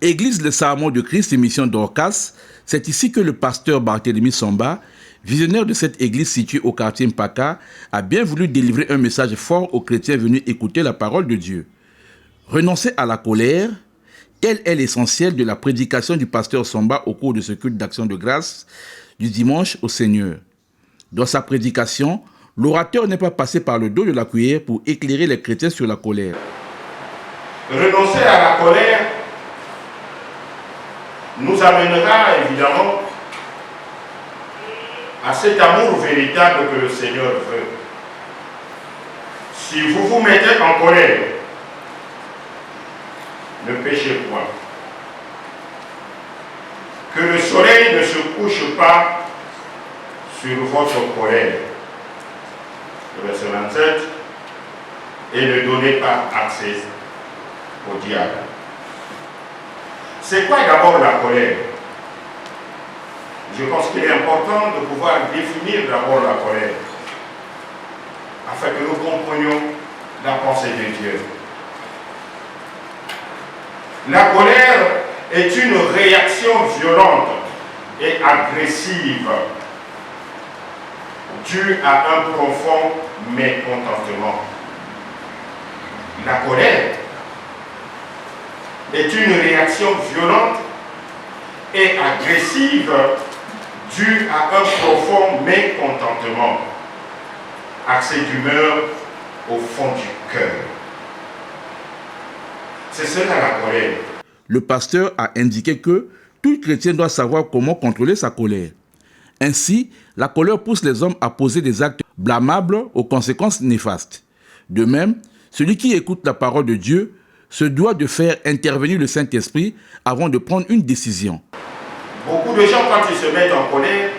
Église Le Sarment de Christ, émission d'Orcas, c'est ici que le pasteur Barthélemy Somba, visionnaire de cette église située au quartier Mpaka, a bien voulu délivrer un message fort aux chrétiens venus écouter la parole de Dieu. Renoncer à la colère, tel est l'essentiel de la prédication du pasteur Somba au cours de ce culte d'action de grâce du dimanche au Seigneur. Dans sa prédication, l'orateur n'est pas passé par le dos de la cuillère pour éclairer les chrétiens sur la colère. Renoncer à la colère nous amènera évidemment à cet amour véritable que le Seigneur veut. Si vous vous mettez en colère, ne péchez point. Que le soleil ne se couche pas sur votre colère. Le verset 27. Et ne donnez pas accès au diable. C'est quoi d'abord la colère? Je pense qu'il est important de pouvoir définir d'abord la colère, afin que nous comprenions la pensée de Dieu. La colère est une réaction violente et agressive due à un profond mécontentement. La colère est une réaction violente et agressive due à un profond mécontentement, accès d'humeur au fond du cœur. C'est cela la colère. Le pasteur a indiqué que tout chrétien doit savoir comment contrôler sa colère. Ainsi, la colère pousse les hommes à poser des actes blâmables aux conséquences néfastes. De même, celui qui écoute la parole de Dieu se doit de faire intervenir le Saint-Esprit avant de prendre une décision. Beaucoup de gens, quand ils se mettent en colère,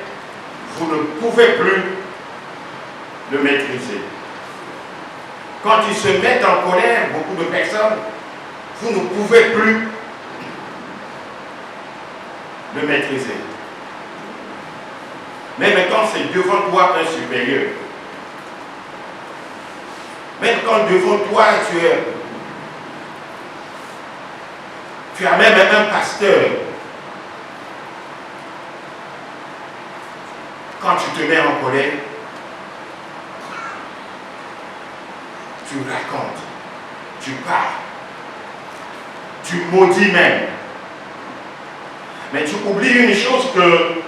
vous ne pouvez plus le maîtriser. Quand ils se mettent en colère, beaucoup de personnes, vous ne pouvez plus le maîtriser. Même quand c'est devant toi un supérieur, même quand devant toi tu as même un pasteur, quand tu te mets en colère, tu racontes, tu parles, tu maudis même. Mais tu oublies une chose, que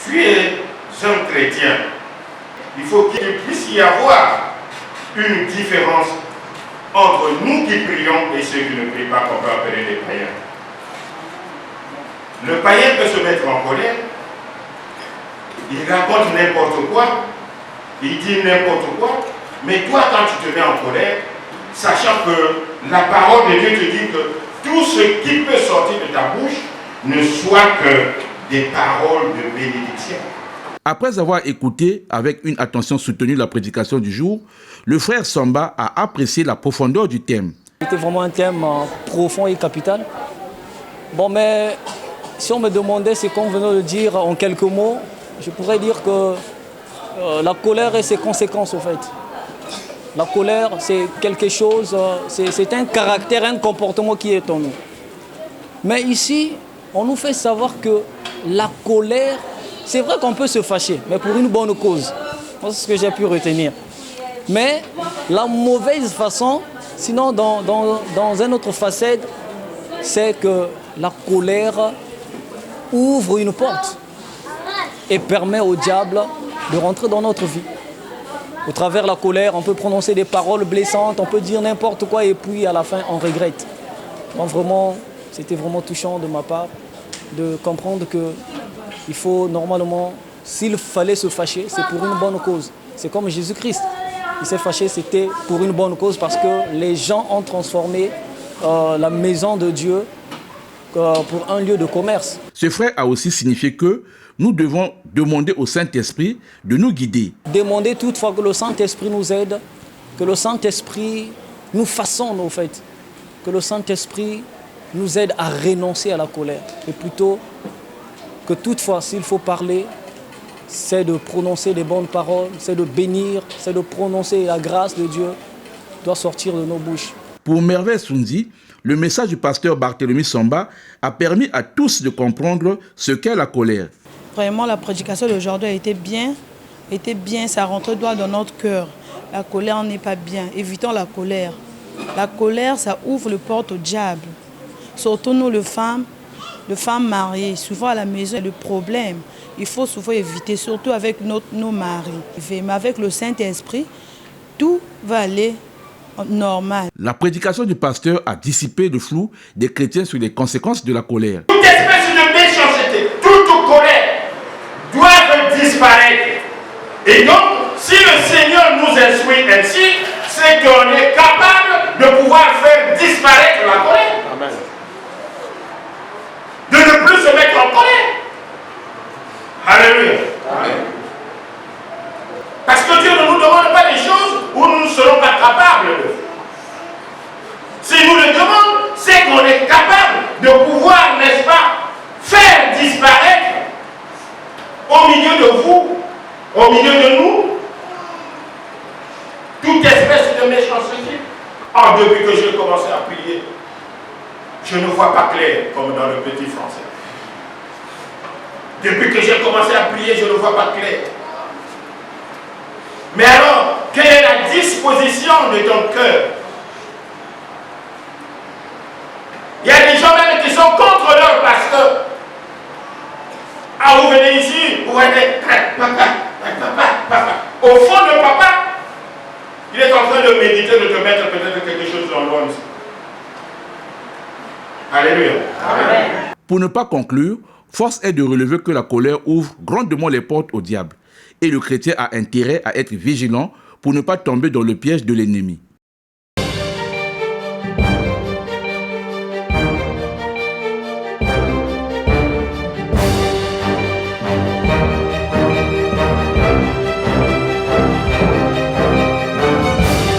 tu es un chrétien. Il faut qu'il puisse y avoir une différence entre nous qui prions et ceux qui ne prient pas, qu'on peut appeler les païens. Le païen peut se mettre en colère, il raconte n'importe quoi, il dit n'importe quoi, mais toi quand tu te mets en colère, sachant que la parole de Dieu te dit que tout ce qui peut sortir de ta bouche ne soit que des paroles de bénédiction. Après avoir écouté avec une attention soutenue la prédication du jour, le frère Somba a apprécié la profondeur du thème. C'était vraiment un thème profond et capital. Bon, mais si on me demandait ce qu'on venait de dire en quelques mots, je pourrais dire que la colère et ses conséquences, au fait. La colère, c'est quelque chose, c'est un caractère, un comportement qui est en nous. Mais ici, on nous fait savoir que la colère, c'est vrai qu'on peut se fâcher, mais pour une bonne cause. C'est ce que j'ai pu retenir. Mais la mauvaise façon, sinon dans une autre facette, c'est que la colère ouvre une porte et permet au diable de rentrer dans notre vie. Au travers de la colère, on peut prononcer des paroles blessantes, on peut dire n'importe quoi et puis à la fin, on regrette. Donc vraiment, c'était vraiment touchant de ma part de comprendre qu'il faut normalement, s'il fallait se fâcher, c'est pour une bonne cause. C'est comme Jésus-Christ. Il s'est fâché, c'était pour une bonne cause parce que les gens ont transformé la maison de Dieu pour un lieu de commerce. Ce frère a aussi signifié que nous devons demander au Saint-Esprit de nous guider. Demander toutefois que le Saint-Esprit nous aide, que le Saint-Esprit nous façonne au fait, que le Saint-Esprit nous aide à renoncer à la colère. Et plutôt que toutefois, s'il faut parler, c'est de prononcer les bonnes paroles, c'est de bénir, c'est de prononcer la grâce de Dieu doit sortir de nos bouches. Pour Merveille Sunzi, Le message du pasteur Barthélemy Samba a permis à tous de comprendre ce qu'est la colère. Vraiment, la prédication d'aujourd'hui a été bien, ça rentre droit dans notre cœur. La colère n'est pas bien, évitons la colère. La colère, ça ouvre le porte au diable. Surtout nous, les femmes mariées, souvent à la maison, il y a le problème. Il faut souvent éviter, surtout avec nos maris. Mais avec le Saint-Esprit, tout va aller normal. La prédication du pasteur a dissipé le flou des chrétiens sur les conséquences de la colère. Toute espèce de méchanceté, toute colère doit disparaître. Et donc, si le Seigneur nous instruit ainsi, c'est qu'on est capable de pouvoir faire disparaître la colère. Amen. De ne plus se mettre en colère. Alléluia. Amen. Parce que Dieu ne nous demande pas des choses où nous ne serons pas capables de faire. S'il nous le demande, c'est qu'on est capable de pouvoir, n'est-ce pas, faire disparaître au milieu de vous, au milieu de nous, toute espèce de méchanceté. Or, depuis que j'ai commencé à prier, je ne vois pas clair comme dans le petit français. Depuis que j'ai commencé à prier, je ne vois pas clair. Mais alors, quelle est la disposition de ton cœur? Il y a des gens même qui sont contre leur pasteur. Ah, vous venez ici, vous venez, papa. Au fond de papa, il est en train de méditer, de te mettre peut-être quelque chose dans l'ombre. Alléluia. Amen. Pour ne pas conclure, force est de relever que la colère ouvre grandement les portes au diable. Et le chrétien a intérêt à être vigilant pour ne pas tomber dans le piège de l'ennemi.